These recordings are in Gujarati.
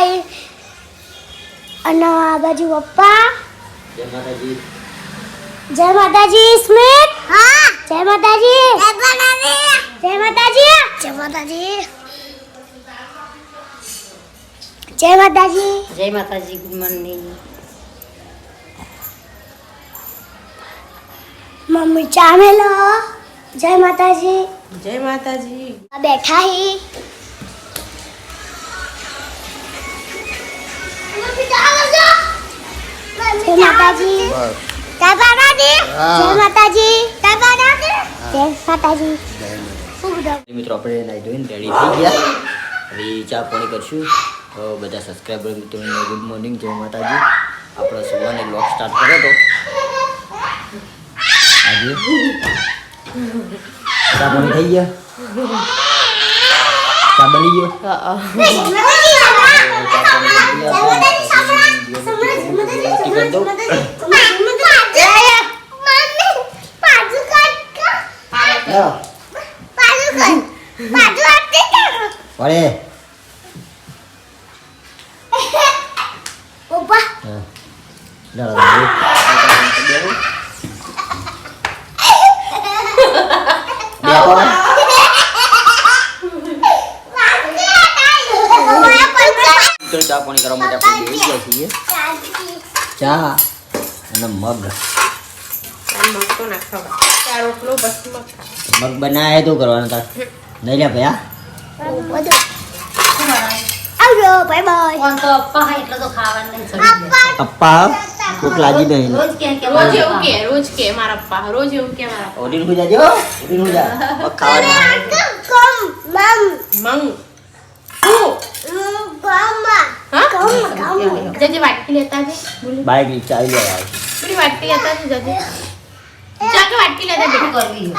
ભાઈ અને આ બાજુ પપ્પા. જય માતાજી. જય માતાજી સ્મિત. હા જય માતાજી. જય માતાજી. જય માતાજી. જય માતાજી. જય માતાજી. જય માતાજી. Good morning. મમ્મી ચા મેલો. જય માતાજી. જય માતાજી. આ બેઠા હી. જય માતાજી. જય માતાજી. જય માતાજી. જય માતાજી. જય માતાજી. મિત્રો આપણે નાઈ ધોઈને રેડી થઈ ગયા. હવે ચા પાણી કરશું. તો બધા સબસ્ક્રાઈબર મિત્રોને ગુડ મોર્નિંગ, જય માતાજી. આપણો સવારનો બ્લોગ સ્ટાર્ટ કર્યો તો આજે ચા પાણી થઈ ગયા. ચા બની ગયો. પડે પપ્પા ચા પાણી કરવા માટે આપણે બેસી ગયા છીએ. ચા અને મગ. મગ બનાવે તો કરવાનું તાર નહીં લે ભયા. આવજો બાય બાય. કોણ તો અપ્પા હોય એટલે તો ખાવાનું નહીં ચડી પપ્પા ભૂખ લાગી નહીં. રોજ કે રોજ કે મારા પપ્પા રોજ એવું કે મારા ઓડીન હો જાજો. ઓડીન હો જા. મગ ખાવાનું. મંગ જજે વાટકી લેતા છે બાઈક ચાલી લે યાર. પૂરી વાટકી લેતા છે જજે ચાકે વાટકી લેતા છે શું કરવી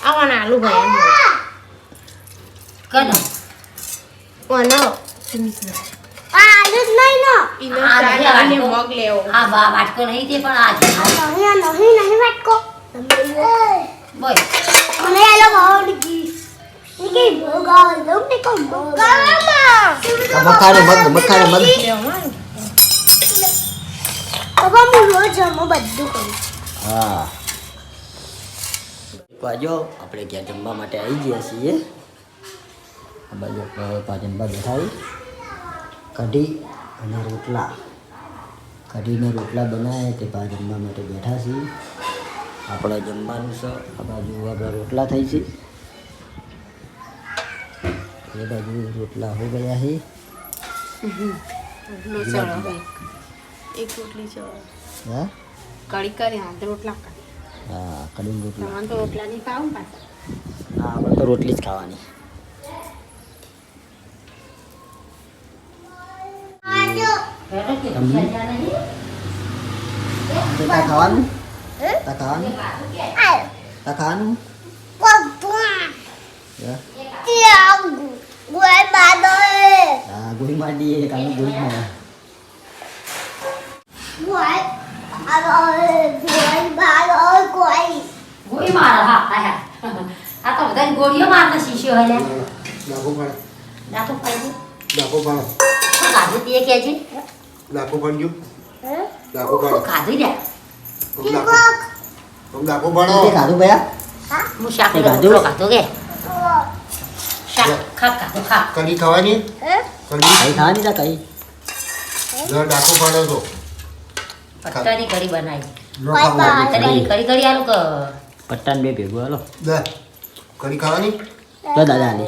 આવાના આલુ ભાઈ કનો ઓનો આલુ જ નહીં નો. ઈનો ચાને મગ લેવો આ બા વાટકો નહીં તે પણ આ છે નહીં વાટકો. બોલ મને આલો ભાવડી. નીકે ભોગા દઉં તે કોમ ભોગા. મગ ખાને મગ ખાને મગ. પપ્પા હું રોજ જમો બધું કરું. હા પાજો આપણે ક્યાં જમવા માટે આવી ગયા છીએ. આ બાજુ પાજનબા બેઠા કઢી અને રોટલા. કઢીને રોટલા બનાવે તે જમવા માટે બેઠા છીએ. આપણે જમવાનું છે. આ બાજુ આપણા રોટલા થઈ છે. એ બાજુ રોટલા હો ગયા છે. એક રોટલી છે હા કડી કરી હાથ રોટલા હા કઢી રોટલા. તમારે તો રોટલા નહીં ખાવું પાછા હા આપણે તો રોટલી જ ખાવાની. તા ખાવાનું તા ખાવાનું તા ખાવાનું. હા ગોળી મારી દઈએ કાલે ગોળી મારે. ગોળી મારે હા હા આ તો બધા ગોળીઓ મારતા શીશો હે લે દાખો પાઈ કાઢી દે કે છે કાઢી દે તે ખાધું ભયા. હું શાક તે કાઢું? રોટલો કાઢો કે શાક ખા કાઢો ખા કઢી ખાવાની કઢી કઈ ખાવાની તા કઈ. દર ડાકો પાડો તો પટ્ટાની કઢી બનાવી ન ખાવું કઢી કઢી કઢી આલું કે પટ્ટાને બે ભેગું હાલો. દર કઢી ખાવાની જો દાદા આલી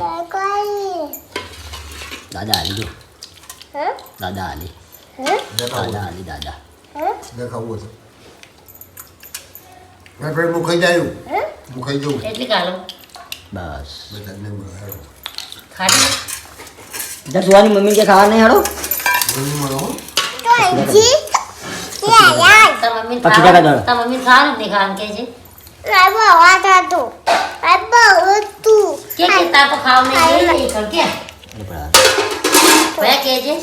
દાદા આલી જો દાદા આલી દાદા આલી દાદા. ન ખાવું હતું મેં પેલું હું ખાઈ જાયું હું ખાઈ જઉં એટલી કાઢો બસ. બધાને મળે. ખાડી જર સુવાની મમ્મી કે ખાવા નહીં હાડો. ગોળી મળો હો. તાર મમ્મી પછી ટકા ખાવાનું દળ. તાર મમ્મી ખાવાનું નહીં ખાવાનું કે છે કે તાર તો ખાવ નહીં કર કે ભયા કે છે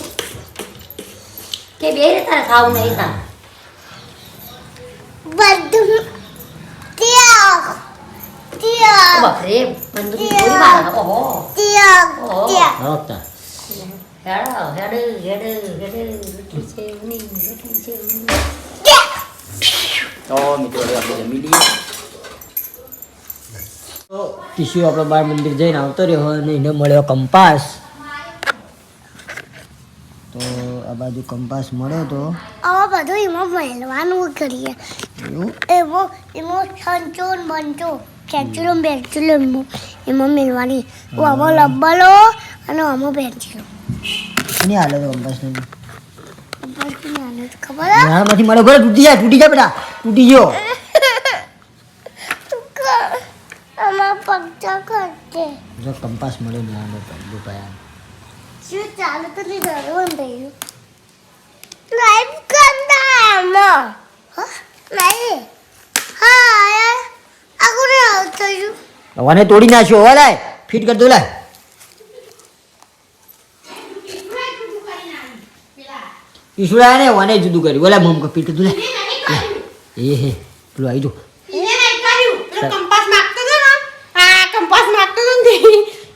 કે બે રે તારે ખાવું નહીં તાર બાપરે બંદૂક ગોળી મારે ઓહો ઓહો રોકતા હેડો હેડો હેડો હેડો રોટલી છે ઉની રોટલી છે ઉની. તો મિત્રો હવે આપણે જમી લઈએ. તો ટીશ્યુ આપણો બાળ મંદિર જઈને આવતો રહ્યો અને એને મળ્યો કંપાસ. તો આ બાજુ કંપાસ મળ્યો તો આવા બધું એમાં મેળવાનું કરીએ. એવું એમાં સંચો ને બંચો ખેંચુલો ને બેંચુલો એમાં મેળવાની. આમાં લબ્બલો અને આમાં બેંચુલો. નહીં હાલે તો કંપાસ ને ખબર માંથી મળ્યો ઘરે તૂટી જાય બેટા તૂટી ગયો. આમાં પગચા કરશે. જો કંપાસ મળ્યો ને આનો દુપાયા શું ચાલુ તો નહીં ધરવાનું થયું. લાઈવ કરતા આમાં લાઈવ હા આગળ થયું. હવાને તોડી નાખ્યો હવે લાય ફિટ કરી દો લાય. ઈશુડા ને વાને જુદું કર્યું ઓલા મમ ફિટ કરી દો લાય. એ હે પેલું આવી જો એને નહીં કર્યું પેલો કંપાસ માંગતો હતો ને આ કંપાસ માંગતો હતો ને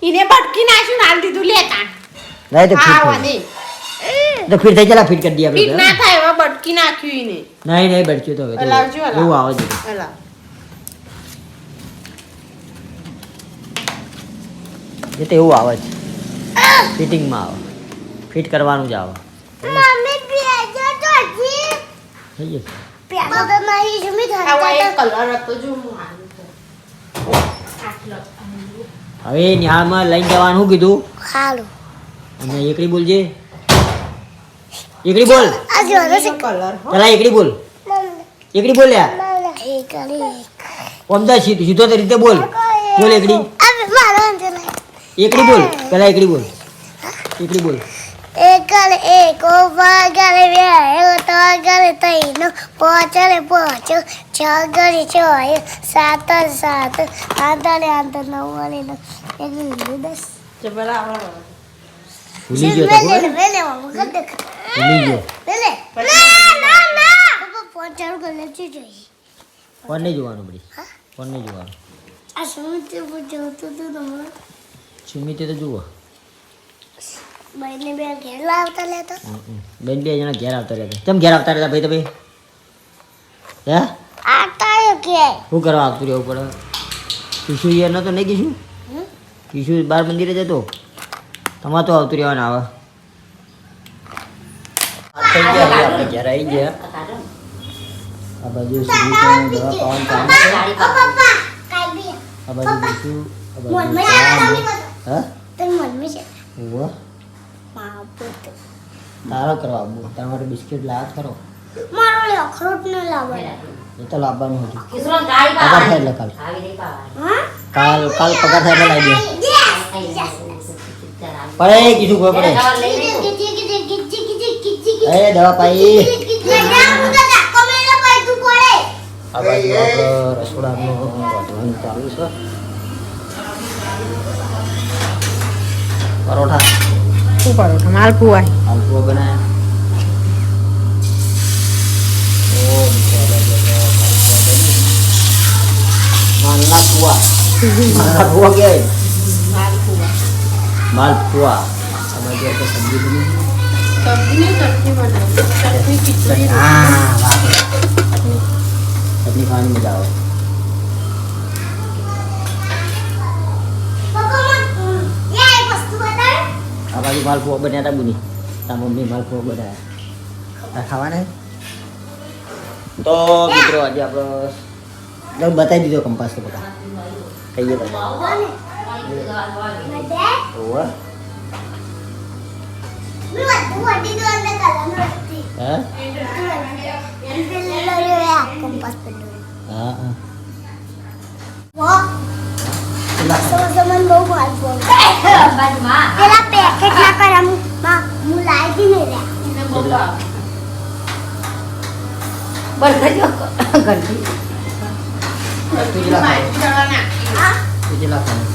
એને ભટકી નાખ્યું ને હાલ દીધું લેતા લાય તો આ ફિટ વાને તો ફિટ થઈ ચાલા ફિટ કરી દઈએ પીટ આપણે. ના થાય એવા ભટકી નાખ્યું એને નહીં બચ્યું તો હવે તો હલાવજો, હલાવ. એવું આવે છે હલા એ તો એવું આવે છે ફિટિંગમાં આવે ફિટ કરવાનું જ આવે મમ્મી બેજો તો જી થઈ જશે. પેલો તો મારી જમી આવા એક ધરતા કલર હતો જો હું આનું તો આટલો હવે નિહાળમાં લઈને જવાનું શું કીધું ખાલું અને એકડી બોલજે એકડી બોલ આ જો રસે કલર ચલા એકડી બોલ એકડી બોલ યાર એ કરી ઓમદા સીધો તો રીતે બોલ બોલ એકડી આ મારો અંતે એકડી બોલ પેલા એકડી બોલ એકડી બોલ એકલે એક વાગલે બે તો ગલે તઈનો પોચલે પોચ છગલે છય સાત સાત આંતરે આંતર નવલે એકલી દસ જબરા આવડો ભૂલી ગયો તો ખબર? વેલે વગર દેખ ભૂલી ગયો વેલે ના ના ફોન ચાલુ કરી લેજો જોઈ ફોન નહીં જોવાનું બધી ફોન નહીં જોવાનું આ સમજે પૂછો તો તમને સુમિતે તો જુઓ ભાઈને બે ઘેર લાવતા લેતા બેન બે જણા ઘેર આવતા રહેતા કેમ ઘેર આવતા રહેતા ભાઈ તમે હે આતા કે શું કરવા આવતું રહેવું પડે કિશુ યાર નતો નહીં કિશુ કિશુ બાર મંદિરે જતો તમારે તો આવતું રહેવાનું આવે થઈ ગયા હવે આપણે ઘેર આવી ગયા આ બાજુ સુધી દવા પાવાનું ચાલુ છે પપ્પા કાઈ બી આ બાજુ બીજું આ મન બાજુ મે હા તન મન મે છે ઓવા પાપત તારો કરવા આવું તમારે બિસ્કિટ લાવ કરો મારો લે અખરોટ ન લાવવા એ તો લાવવાનું હતું કિશોર ગાડી પગાર થાય એટલે કાલ આવી રહી પાવા હા કાલ કાલ પગાર થાય એટલે લાવી દે પડે કીધું કોઈ પડે એ દવા પાઈ આ બાજુ આપણે રસોડાનું વધવાનું ચાલુ છે પરોઠા શું પરોઠા માલપુઆ આલપુઆ બનાવ્યા ઓ માલના પુઆ માલના પુઆ કહેવાય માલપુઆ સમજ આપણે સબ્જી બની સબ્જી ચટણી બનાવી ચટણી ખીચડી હા વાહ ચટણી ખાવાની મજા આવે આ બાજુ માલપુઆ બન્યા હતા બુની તારા મમ્મી માલપુઆ બનાવ્યા ખાવાના તો મિત્રો આજે આપણે બતાવી દીધો કંપાસ તો બધા કહીએ તમે ઓવા હે હા હા પેલા પેકેટ ના કરા હું લાવી નહીં રે ઘંટી કેટલા ખાવાનું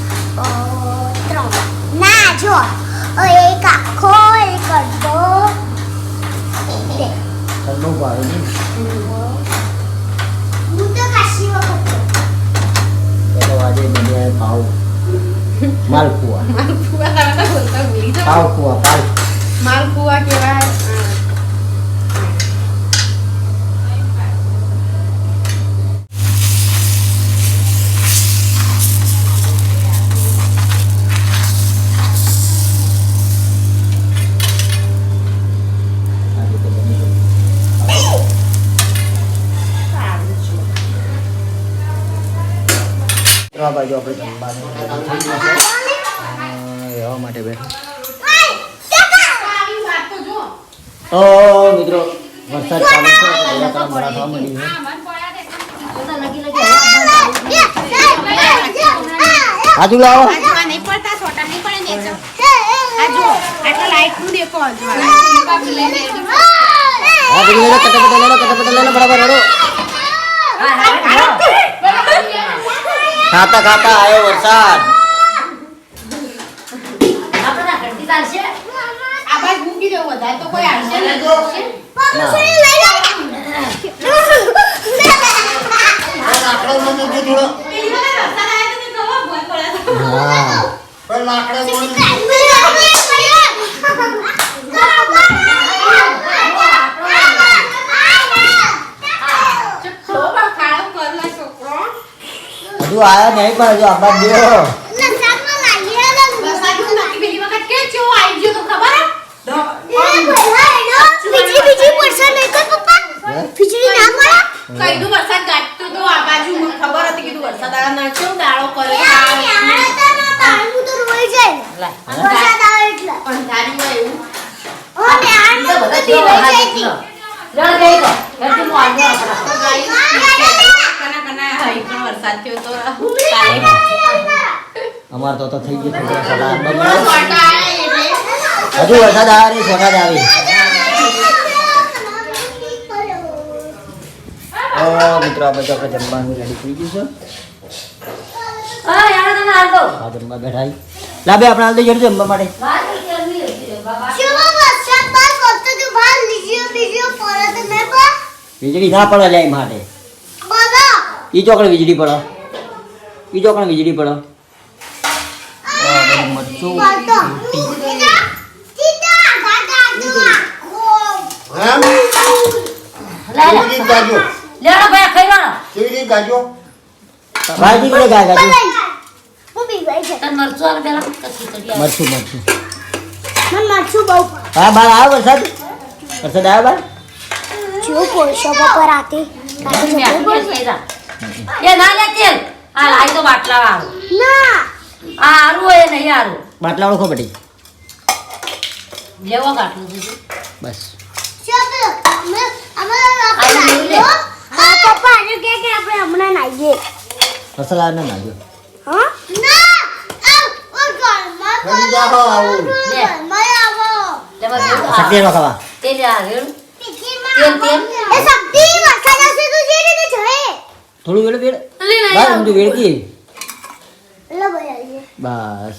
ના જો એક આખો એક અડધો બે ઠંડુ ભાવે નહીં હું તો કાશી વખત તો આજે બન્યા પાવ માલપુઆ માલપુઆ બોલતા ભૂલી જાઓ પાવ પુઆ પાવ માલપુઆ કહેવાય. આ રીતે બની ગયું. તો આ બાજુ આપણે જમવાનું ready થઈ ગયું છે. રહેવા માટે બેઠા. આવી વાત તો જો. તો મિત્રો વરસાદ ચાલુ છે તો બધા તરફ ભરા થવા મળી છે. આજુ લાવો. આજવા નહીં પડતા, છોટા નહીં પડે ને જો. આ જો, આટલા લાઈટનું દેખો આજવા. આ બધું લેલો કટપટ લેલો બરાબર રેડો. ખાતા ખાતા આવ્યો વરસાદ. આપણે ઘંટી ચાલશે. આ બાજ મૂકી દો, વધારે તો કોઈ આવશે નહીં. પેલી વખત વરસાદ આવ્યો તો કેવો ભોય પડ્યો હતો. હા પણ લાકડા મોડી છોકરો ખાડો કરલો છોકરો. હજુ આયા નહીં પણ હજુ આબાદ દેવો. વરસાદનું નક્કી પેલી વખત કે ચેવો આવી ગયો તો ખબર હે? કઈનું વરસાદ ગાંઠતો તો આ બાજુ મને ખબર હતી કીધું વરસાદ આવે ના કેવું દાડો કરે અંધારી હોય એવું. બધા જેવો હાથ એકલો. લડ ગઈ ગો. ઘંટી મો આગળ આપણા. તો ગાઈસ, કના કના હાઈ પણ વરસાદ થયો તો અમાર તો થઈ ગયું થોડા સદા થોડો છોટા આવે એટલે હજુ વરસાદ આવે ને છોટા જ આવી. મિત્રો આ બધું આપણે જમવાનું રેડી થઈ ગયું છે. હા યાર તમે હાલ દો. આ જમવા બેઠા છીએ. લાબે આપણે હાલ દઈ જમવા માટે. વાત કરવી હતી બાબા. વીજળી ના પડે લે એમ માટે. ઈ ચોકડ વીજળી પડે. ઈ ચોકડ વીજળી પડે. મરચું એમ લે લે. કેવી રીત ગાજો લેડો ભાઈ ખાઈ લો. કેવી રીત ગાજો ભાજી કે ગાય ગાજી તન મરચું આલે પેલા કસી કરી આલે. મરચું હા બાર આવ્યો વરસાદ. વરસાદ આવ્યો બાર. એ ના લે તેલ. આ લાઈ તો બાટલા વાળો. આ હારું હોય નહીં હારું. બાટલા ઓળખો બટી. લેવો કાટલું દીધું. બસ વરસાદ આવે ને નાજો. ફરી જાઓ આવું લે બસ શક્તિ નો ખાવા. તેલ આ રેડું. થોડું વેળ વેળ બસ સમજો વેળકી બસ.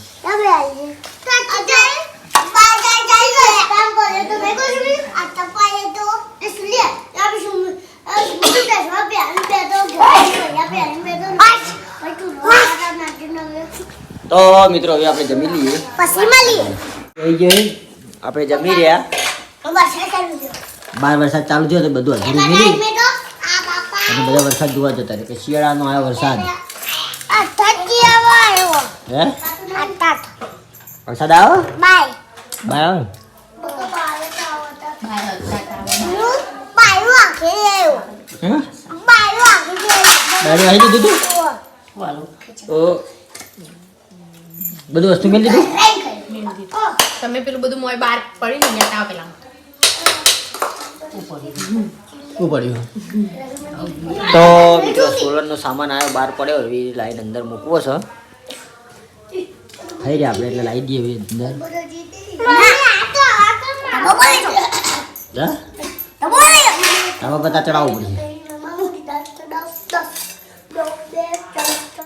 તો મિત્રો હવે આપણે જમી લઈએ. થઈ ગયું આપણે જમી રહ્યા. બાર વરસાદ ચાલુ થયો તો બધું અધૂરું મિલી અને બધા વરસાદ જોવા જતા રહે કે શિયાળાનો આવ્યો વરસાદ. હે વરસાદ આવ્યો બાય આવ્યો. હે બાયરું આવી દીધું તું. વાલો. તો બધું વસ્તુ મેળ દીધું. તમે પેલું બધું મોય બહાર પડી ને લેતા પેલા શું પડ્યું? તો મિત્રો સોલરનો સામાન આવ્યો બહાર પડ્યો એવી લાઈન અંદર મૂકવો છે. થઈ રહ્યા આપણે એટલે લાવી દઈએ એવી અંદર. હા આમાં બધા ચડાવવું પડશે.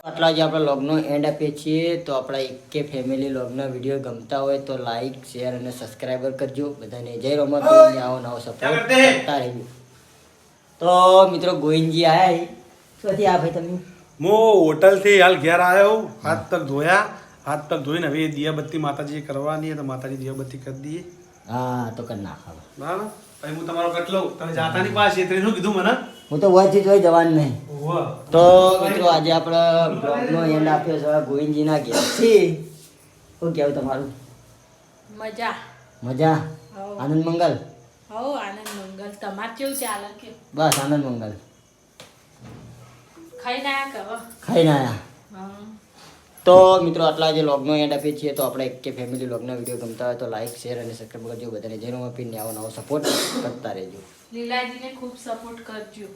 આટલા જે આપણે લોગનો એન્ડ આપીએ છીએ. તો આપણા એકે ફેમિલી લોગના વિડીયો ગમતા હોય તો લાઈક શેર અને સબસ્ક્રાઈબર કરજો. બધાને જય રમત આવો નવો સપોર્ટ કરતા રહેજો. તો મિત્રો ગોવિંદજી આયા શોથી આ ભાઈ તમે હું હોટલથી હાલ ઘેર આવ્યો. હાથ પગ ધોયા. હાથ પગ ધોઈને હવે દિયાબત્તી માતાજી કરવાની તો માતાજી દિયાબત્તી કરી દઈએ. હા તો કરી નાખ હવે. બરાબર પછી હું તમારો કટલો તમે જાતાની પાસે એટલે શું કીધું મને હું તો વચ્ચે જોઈ જવાનું નહીં. ઓહો. તો મિત્રો આજે આપણે બ્લોગનો એન્ડ આપ્યો છે ગોવિંદજીના ઘેરથી. શું કહેવું તમારું? મજા મજા? હવ. આનંદ મંગલ? હો આનંદ મંગલ તમાર કેવું ચાલે કે બસ આનંદ મંગલ. ખાઈને આયા કે હવે? ખાઈને આવ્યા. હા તો મિત્રો આટલા જે લોગનો એન્ડ આપીએ છીએ. તો આપણે એક કે ફેમિલી લોગના વિડીયો ગમતા હોય તો લાઈક શેર અને સબસ્ક્રાઈબ કરજો. બધાને જેનો આપીને આવો નવો સપોર્ટ કરતા રહેજો. લીલાજીને ખૂબ સપોર્ટ કરજો.